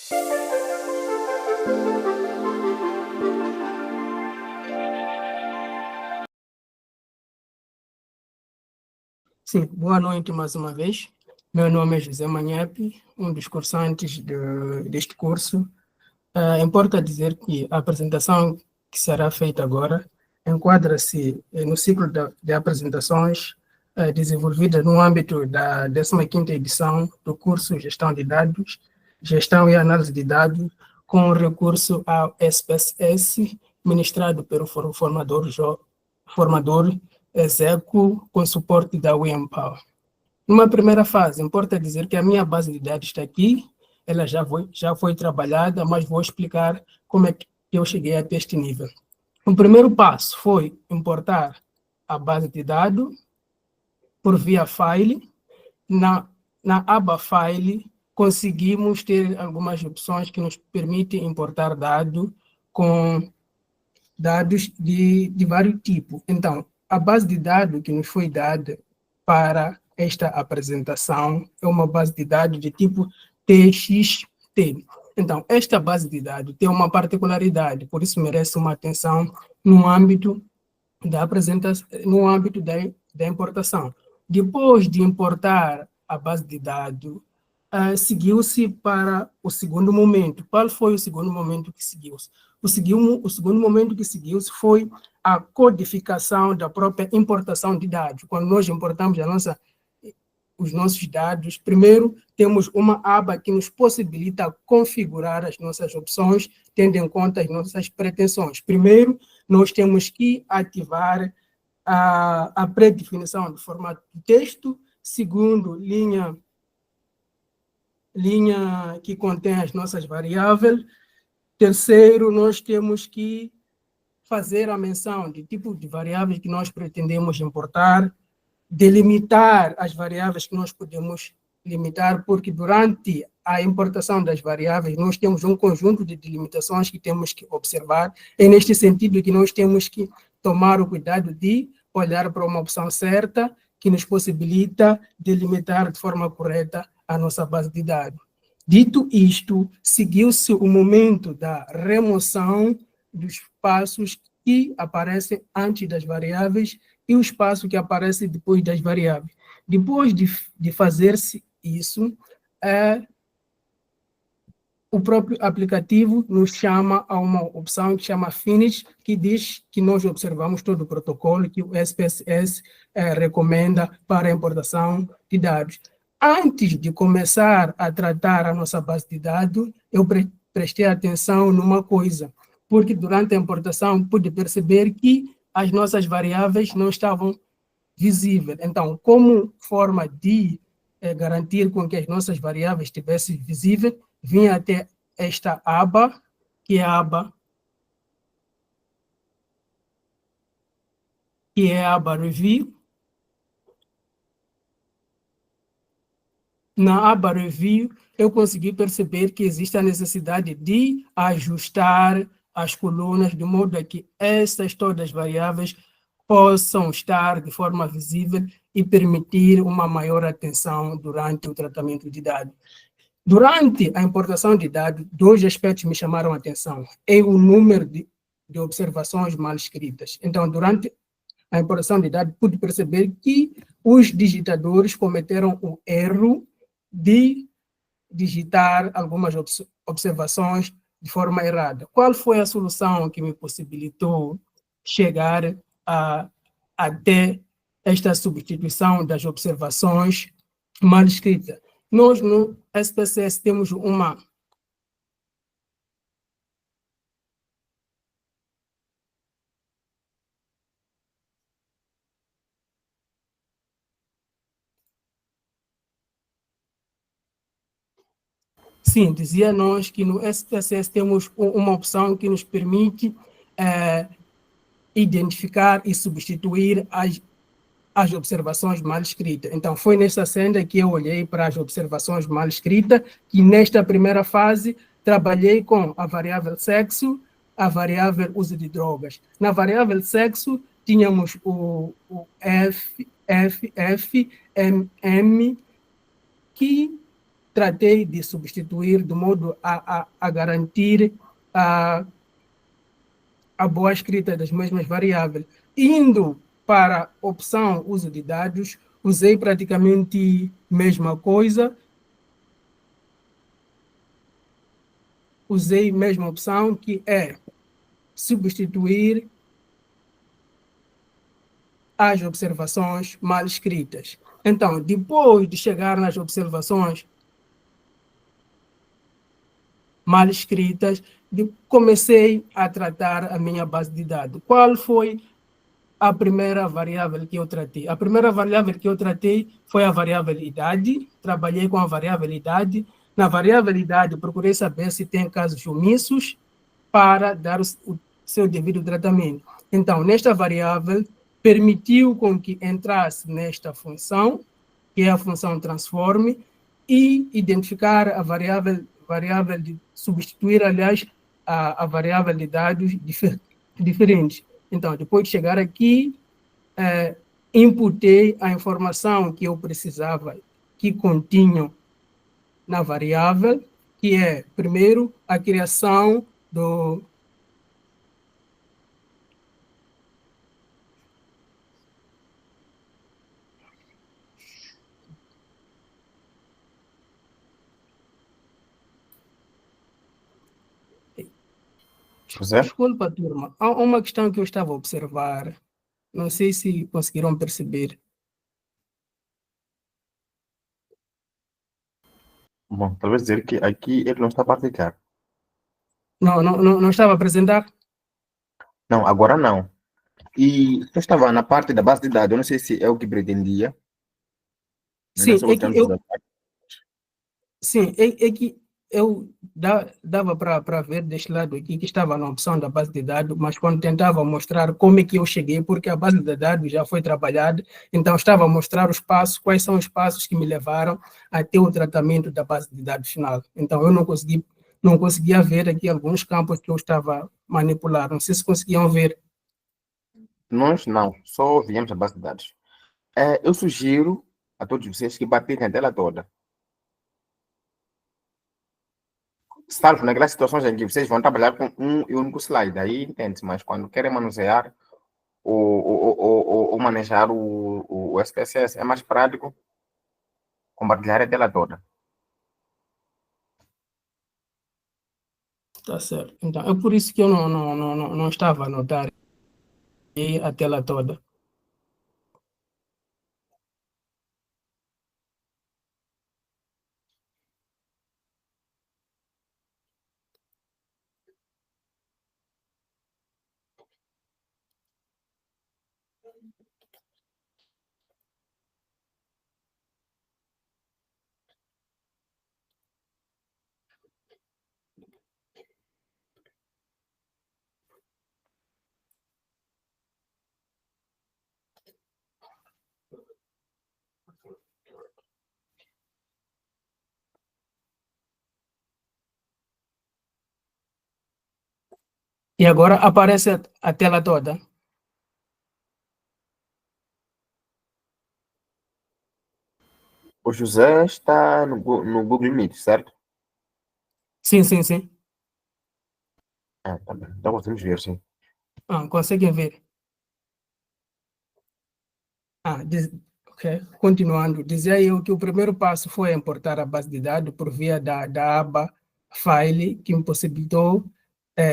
Sim, boa noite mais uma vez. Meu nome é José Manhapi, um dos cursantes deste curso. Importa dizer que a apresentação que será feita agora enquadra-se no ciclo de apresentações desenvolvida no âmbito da 15ª edição do curso Gestão de Dados, Gestão e Análise de Dados, com recurso ao SPSS, ministrado pelo formador Execo, com suporte da WeEmpower. Numa primeira fase, importa dizer que a minha base de dados está aqui, ela já foi trabalhada, mas vou explicar como é que eu cheguei até este nível. O primeiro passo foi importar a base de dados por via file. Na aba file, conseguimos ter algumas opções que nos permitem importar dados com dados de vários tipos. Então, a base de dados que nos foi dada para esta apresentação é uma base de dados de tipo TXT. Então, esta base de dados tem uma particularidade, por isso merece uma atenção no âmbito da apresentação, no âmbito da importação. Depois de importar a base de dados, seguiu-se para o segundo momento. Qual foi o segundo momento que seguiu-se? O segundo momento que seguiu-se foi a codificação da própria importação de dados. Quando nós importamos os nossos dados, primeiro temos uma aba que nos possibilita configurar as nossas opções, tendo em conta as nossas pretensões. Primeiro, nós temos que ativar a predefinição do formato de texto. Segundo, linha que contém as nossas variáveis. Terceiro, nós temos que fazer a menção de tipo de variáveis que nós pretendemos importar, delimitar as variáveis que nós podemos limitar, porque durante a importação das variáveis nós temos um conjunto de delimitações que temos que observar. É neste sentido que nós temos que tomar o cuidado de olhar para uma opção certa que nos possibilita delimitar de forma correta a nossa base de dados. Dito isto, seguiu-se o momento da remoção dos espaços que aparecem antes das variáveis e o espaço que aparece depois das variáveis. Depois de fazer-se isso, o próprio aplicativo nos chama a uma opção que chama Finish, que diz que nós observamos todo o protocolo que o SPSS recomenda para a importação de dados. Antes de começar a tratar a nossa base de dados, eu prestei atenção numa coisa, porque durante a importação pude perceber que as nossas variáveis não estavam visíveis. Então, como forma de garantir com que as nossas variáveis estivessem visíveis, vim até esta aba, que é a aba Review. Na aba Review, eu consegui perceber que existe a necessidade de ajustar as colunas de modo a que essas todas as variáveis possam estar de forma visível e permitir uma maior atenção durante o tratamento de dados. Durante a importação de dados, dois aspectos me chamaram a atenção. É o número de observações mal escritas. Então, durante a importação de dados, pude perceber que os digitadores cometeram o erro de digitar algumas observações de forma errada. Qual foi a solução que me possibilitou chegar até esta substituição das observações mal escritas? Nós, no SPSS, temos uma Sim, dizia nós que no SPSS temos uma opção que nos permite identificar e substituir as observações mal escritas. Então, foi nesta senda que eu olhei para as observações mal escritas, que nesta primeira fase trabalhei com a variável sexo, a variável uso de drogas. Na variável sexo, tínhamos o FFMM, que tratei de substituir de modo a garantir a boa escrita das mesmas variáveis. Indo para a opção uso de dados, usei praticamente a mesma coisa, usei a mesma opção, que é substituir as observações mal escritas. Então, depois de chegar nas observações mal escritas, comecei a tratar a minha base de dados. Qual foi a primeira variável que eu tratei? A primeira variável que eu tratei foi a variável idade. Trabalhei com a variável idade. Na variável idade, procurei saber se tem casos omissos para dar o seu devido tratamento. Então, nesta variável, permitiu com que entrasse nesta função, que é a função transform, e identificar a variável de substituir, aliás, a variável de dados diferentes. Então, depois de chegar aqui, imputei a informação que eu precisava, que continham na variável, que é, primeiro, a criação do... José? Desculpa, turma. Há uma questão que eu estava a observar. Não sei se conseguiram perceber. Bom, talvez dizer que aqui ele não está a praticar. Não estava a apresentar? Não, agora não. E eu estava na parte da base de dados, eu não sei se é o que pretendia. Sim, Nessa é que última eu, sim, é que eu dava para ver deste lado aqui que estava na opção da base de dados, mas quando tentava mostrar como é que eu cheguei, porque a base de dados já foi trabalhada, então estava a mostrar os passos, quais são os passos que me levaram até o tratamento da base de dados final. Então eu não conseguia ver aqui alguns campos que eu estava a manipular. Não sei se conseguiam ver. nós não, só viemos a base de dados. Eu sugiro a todos vocês que batem a tela toda. Salvo naquelas situações em que vocês vão trabalhar com um e único slide, aí entende, mas quando querem manusear ou manejar o SPSS, é mais prático compartilhar a tela toda. Tá certo. Então, é por isso que eu não estava a notar a tela toda. E agora aparece a tela toda. O José está no Google Meet, certo? Sim, sim, sim. Tá bem. Então podemos ver, sim. Conseguem ver. Ok. Continuando, dizia eu que o primeiro passo foi importar a base de dados por via da aba File, que me possibilitou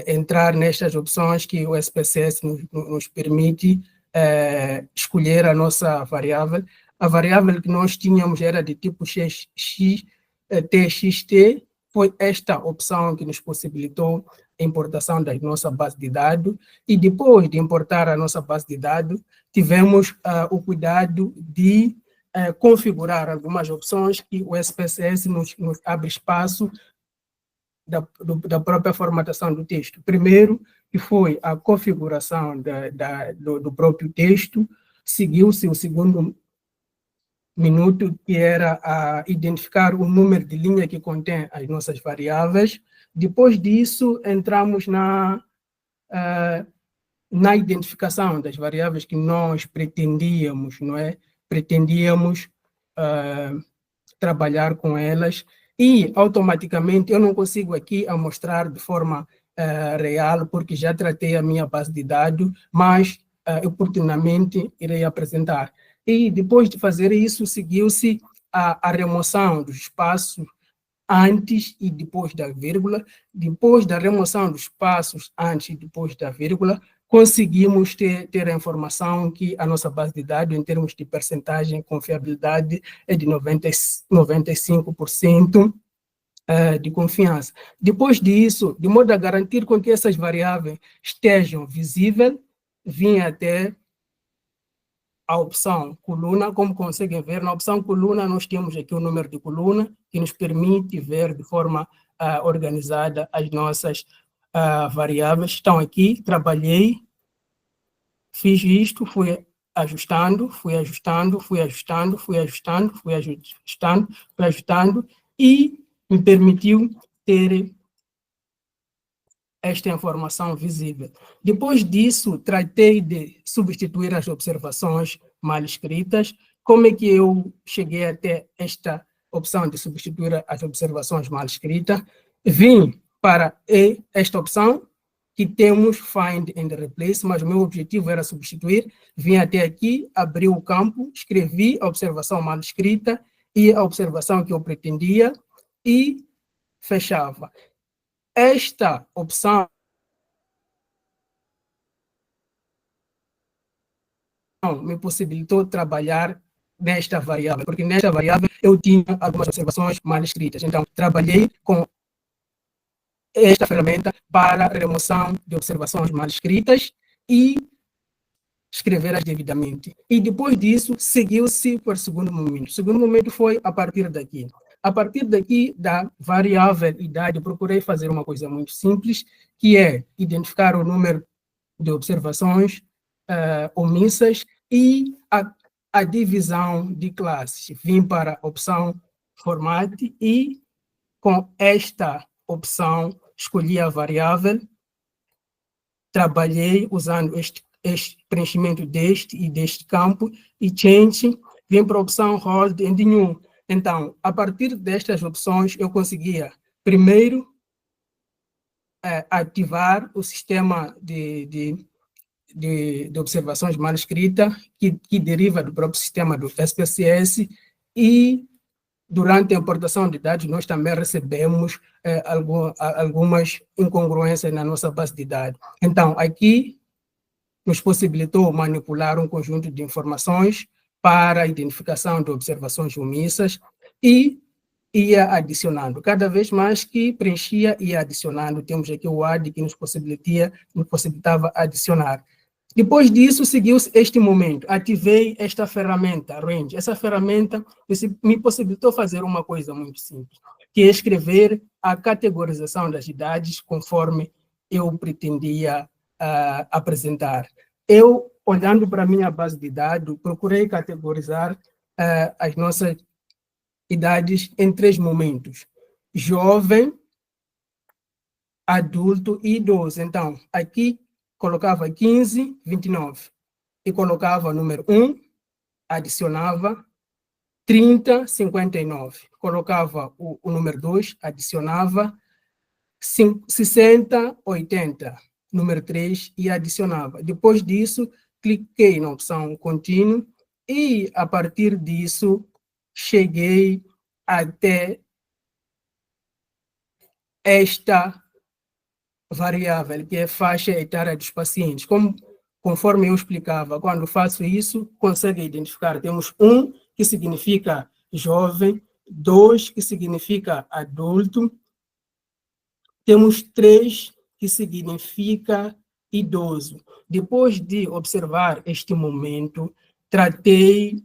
entrar nestas opções que o SPSS nos permite escolher a nossa variável. A variável que nós tínhamos era de tipo TXT, foi esta opção que nos possibilitou a importação da nossa base de dados, e depois de importar a nossa base de dados, tivemos o cuidado de configurar algumas opções que o SPSS nos abre espaço da própria formatação do texto. Primeiro, que foi a configuração do próprio texto, seguiu-se o segundo minuto, que era identificar o número de linha que contém as nossas variáveis. Depois disso, entramos na identificação das variáveis que nós pretendíamos, não é? Pretendíamos trabalhar com elas, e automaticamente eu não consigo aqui a mostrar de forma real, porque já tratei a minha base de dados, mas oportunamente irei apresentar. E depois de fazer isso, seguiu-se a remoção dos espaços antes e depois da vírgula. Depois da remoção dos espaços antes e depois da vírgula, conseguimos ter a informação que a nossa base de dados, em termos de percentagem, confiabilidade, é de 95% de confiança. Depois disso, de modo a garantir com que essas variáveis estejam visíveis, vim até a opção coluna. Como conseguem ver, na opção coluna nós temos aqui o número de coluna, que nos permite ver de forma organizada as nossas variáveis. Estão aqui, trabalhei, fiz isto, fui ajustando, fui ajustando, fui ajustando, fui ajustando, fui ajustando, fui ajustando, e me permitiu ter esta informação visível. Depois disso, tratei de substituir as observações mal escritas. Como é que eu cheguei até esta opção de substituir as observações mal escritas? Vim para esta opção, que temos Find and Replace, mas o meu objetivo era substituir. Vim até aqui, abri o campo, escrevi a observação mal escrita e a observação que eu pretendia e fechava. Esta opção me possibilitou trabalhar nesta variável, porque nesta variável eu tinha algumas observações mal escritas. Então, trabalhei com esta ferramenta para remoção de observações mal escritas e escrevê-las devidamente. E depois disso, seguiu-se para o segundo momento. O segundo momento foi a partir daqui. A partir daqui, da variável idade, procurei fazer uma coisa muito simples, que é identificar o número de observações omissas e a divisão de classes. Vim para a opção Format e, com esta opção, escolhi a variável, trabalhei usando este preenchimento deste e deste campo, e Change, vim para a opção Hold and New. Então, a partir destas opções, eu conseguia, primeiro, ativar o sistema de observações mal escritas, que deriva do próprio sistema do SPSS, e durante a importação de dados nós também recebemos algumas incongruências na nossa base de dados. Então, aqui nos possibilitou manipular um conjunto de informações para a identificação de observações omissas e ia adicionando. Cada vez mais que preenchia, ia adicionando. Temos aqui o add que nos possibilitava adicionar. Depois disso, seguiu-se este momento. Ativei esta ferramenta, Range. Essa ferramenta me possibilitou fazer uma coisa muito simples, que é escrever a categorização das idades conforme eu pretendia apresentar. Eu, olhando para a minha base de dados, procurei categorizar as nossas idades em 3 momentos: jovem, adulto e idoso. Então, aqui colocava 15, 29, e colocava o número 1, adicionava 30, 59, colocava o número 2, adicionava 60, 80, número 3, e adicionava. Depois disso, cliquei na opção contínuo e, a partir disso, cheguei até esta variável, que é faixa etária dos pacientes. Conforme eu explicava, quando faço isso, consegue identificar. Temos 1, que significa jovem, 2, que significa adulto, temos 3, que significa idoso. Depois de observar este momento, tratei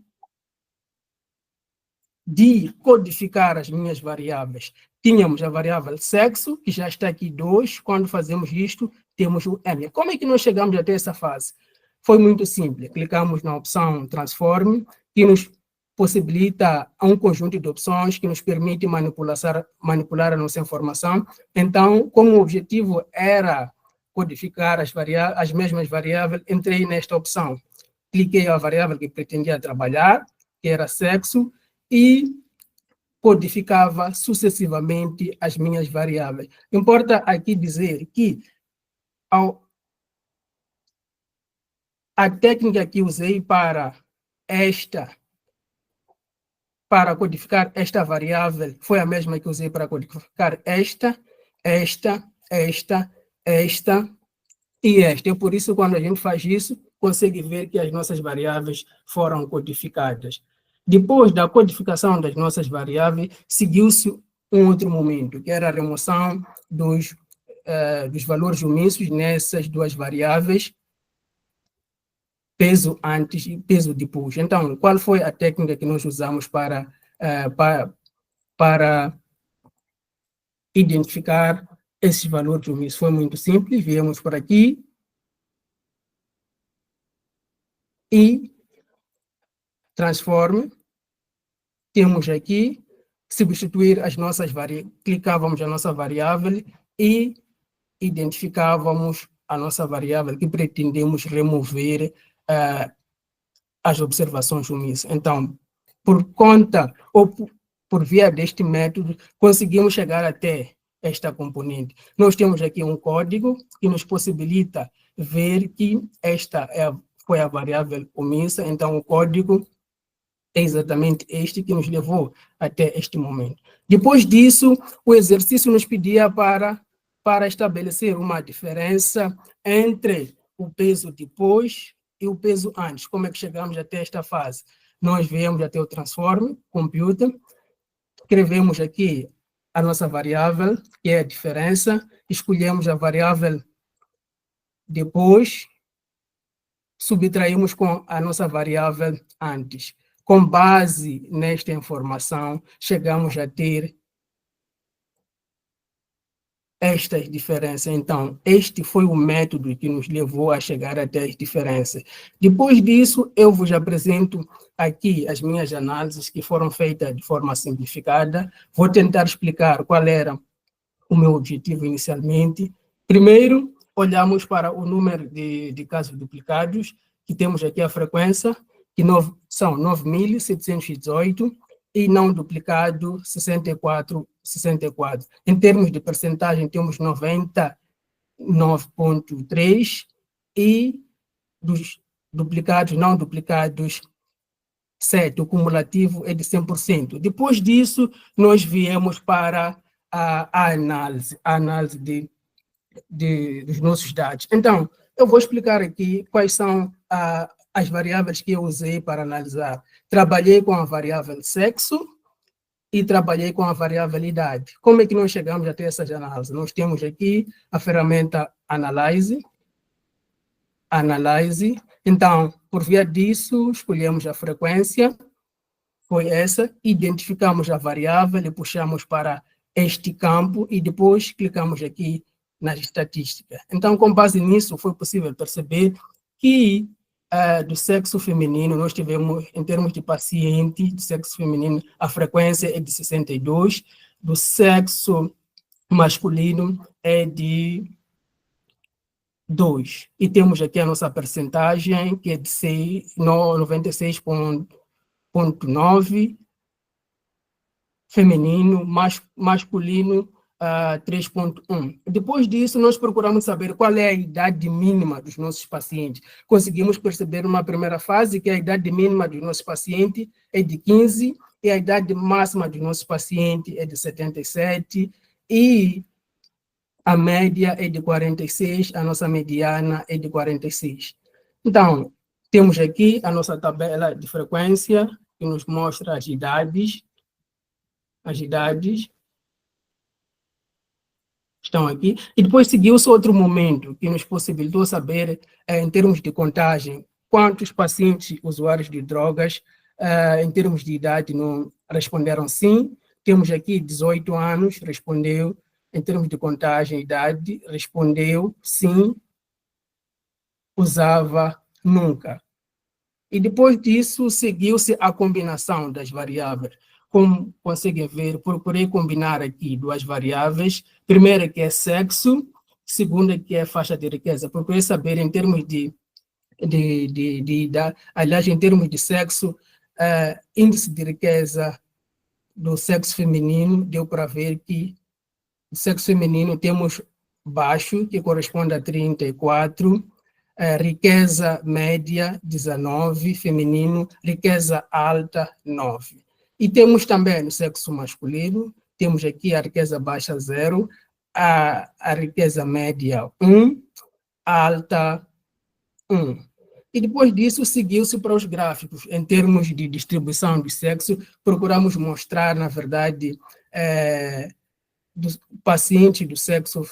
de codificar as minhas variáveis. Tínhamos a variável sexo, que já está aqui 2. Quando fazemos isto, temos o M. Como é que nós chegamos até essa fase? Foi muito simples. Clicamos na opção Transform, que nos possibilita um conjunto de opções que nos permite manipular a nossa informação. Então, como o objetivo era codificar as mesmas variáveis, entrei nesta opção. Cliquei a variável que pretendia trabalhar, que era sexo, e codificava sucessivamente as minhas variáveis. Importa aqui dizer que a técnica que usei para codificar esta variável foi a mesma que usei para codificar esta e esta. E por isso, quando a gente faz isso, consegue ver que as nossas variáveis foram codificadas. Depois da codificação das nossas variáveis, seguiu-se um outro momento, que era a remoção dos valores omissos nessas duas variáveis, peso antes e peso depois. Então, qual foi a técnica que nós usamos para identificar esses valores omissos? Foi muito simples, viemos por aqui e transforme. Temos aqui, substituir as nossas variáveis, clicávamos a nossa variável e identificávamos a nossa variável que pretendemos remover as observações omissas. Então, por conta ou por via deste método, conseguimos chegar até esta componente. Nós temos aqui um código que nos possibilita ver que esta foi a variável omissa, então o código é exatamente este que nos levou até este momento. Depois disso, o exercício nos pedia para estabelecer uma diferença entre o peso depois e o peso antes. Como é que chegamos até esta fase? Nós viemos até o transform, computer, escrevemos aqui a nossa variável, que é a diferença, escolhemos a variável depois, subtraímos com a nossa variável antes. Com base nesta informação, chegamos a ter estas diferenças. Então, este foi o método que nos levou a chegar até as diferenças. Depois disso, eu vos apresento aqui as minhas análises que foram feitas de forma simplificada. Vou tentar explicar qual era o meu objetivo inicialmente. Primeiro, olhamos para o número de casos duplicados, que temos aqui a frequência, que são 9.718, e não duplicado 64. Em termos de percentagem, temos 99,3%, e dos duplicados, não duplicados, 7%. O cumulativo é de 100%. Depois disso, nós viemos para a análise dos nossos dados. Então, eu vou explicar aqui quais são as variáveis que eu usei para analisar. Trabalhei com a variável sexo e trabalhei com a variável idade. Como é que nós chegamos até essas análises? Nós temos aqui a ferramenta Analyze. Então, por via disso, escolhemos a frequência, foi essa, identificamos a variável e puxamos para este campo e depois clicamos aqui nas estatísticas. Então, com base nisso, foi possível perceber que do sexo feminino, nós tivemos, em termos de paciente do sexo feminino, a frequência é de 62, do sexo masculino é de 2. E temos aqui a nossa percentagem, que é de 96,9, feminino, masculino 3,1. Depois disso, nós procuramos saber qual é a idade mínima dos nossos pacientes. Conseguimos perceber numa primeira fase que a idade mínima dos nossos pacientes é de 15 e a idade máxima dos nossos pacientes é de 77 e a média é de 46, a nossa mediana é de 46. Então, temos aqui a nossa tabela de frequência que nos mostra as idades. As idades estão aqui. E depois seguiu-se outro momento que nos possibilitou saber, em termos de contagem, quantos pacientes usuários de drogas, em termos de idade, não responderam sim. Temos aqui 18 anos, respondeu. Em termos de contagem, idade, respondeu sim, usava nunca. E depois disso, seguiu-se a combinação das variáveis. Como conseguem ver, procurei combinar aqui duas variáveis. Primeira que é sexo, segunda que é faixa de riqueza. Procurei saber em termos de idade, aliás, em termos de sexo, índice de riqueza do sexo feminino, deu para ver que o sexo feminino temos baixo, que corresponde a 34, riqueza média, 19, feminino, riqueza alta, 9. E temos também no sexo masculino, temos aqui a riqueza baixa, 0, a riqueza média, 1, alta, 1. E depois disso, seguiu-se para os gráficos. Em termos de distribuição do sexo, procuramos mostrar, na verdade, do paciente do sexo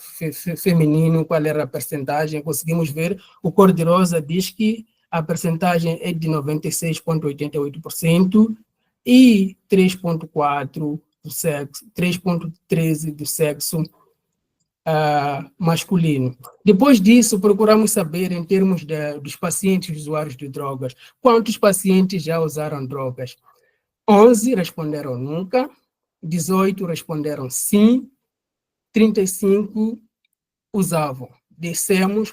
feminino, qual era a percentagem. Conseguimos ver, o cor-de-rosa diz que a percentagem é de 96,88% e 3,4% do sexo, 3,13% do sexo masculino. Depois disso, procuramos saber, em termos dos pacientes usuários de drogas, quantos pacientes já usaram drogas. 11 responderam nunca, 18 responderam sim, 35 usavam.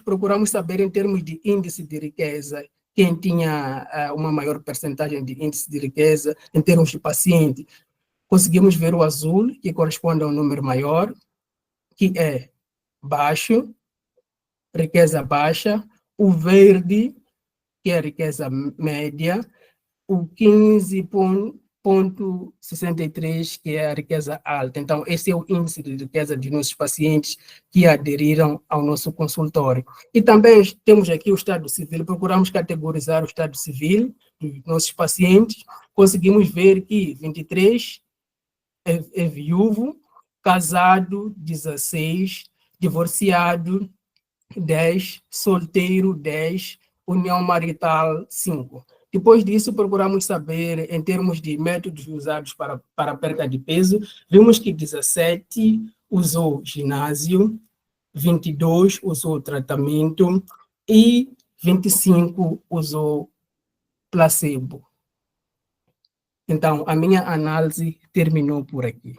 Procuramos saber, em termos de índice de riqueza, quem tinha uma maior percentagem de índice de riqueza, em termos de paciente. Conseguimos ver o azul, que corresponde a um número maior, que é baixo, riqueza baixa, o verde, que é a riqueza média, o 15,63, que é a riqueza alta. Então, esse é o índice de riqueza de nossos pacientes que aderiram ao nosso consultório. E também temos aqui o estado civil, procuramos categorizar o estado civil dos nossos pacientes, conseguimos ver que 23 é viúvo, casado, 16, divorciado, 10, solteiro, 10, união marital, 5. Depois disso, procuramos saber, em termos de métodos usados para perda de peso, vimos que 17 usou ginásio, 22 usou tratamento e 25 usou placebo. Então, a minha análise terminou por aqui.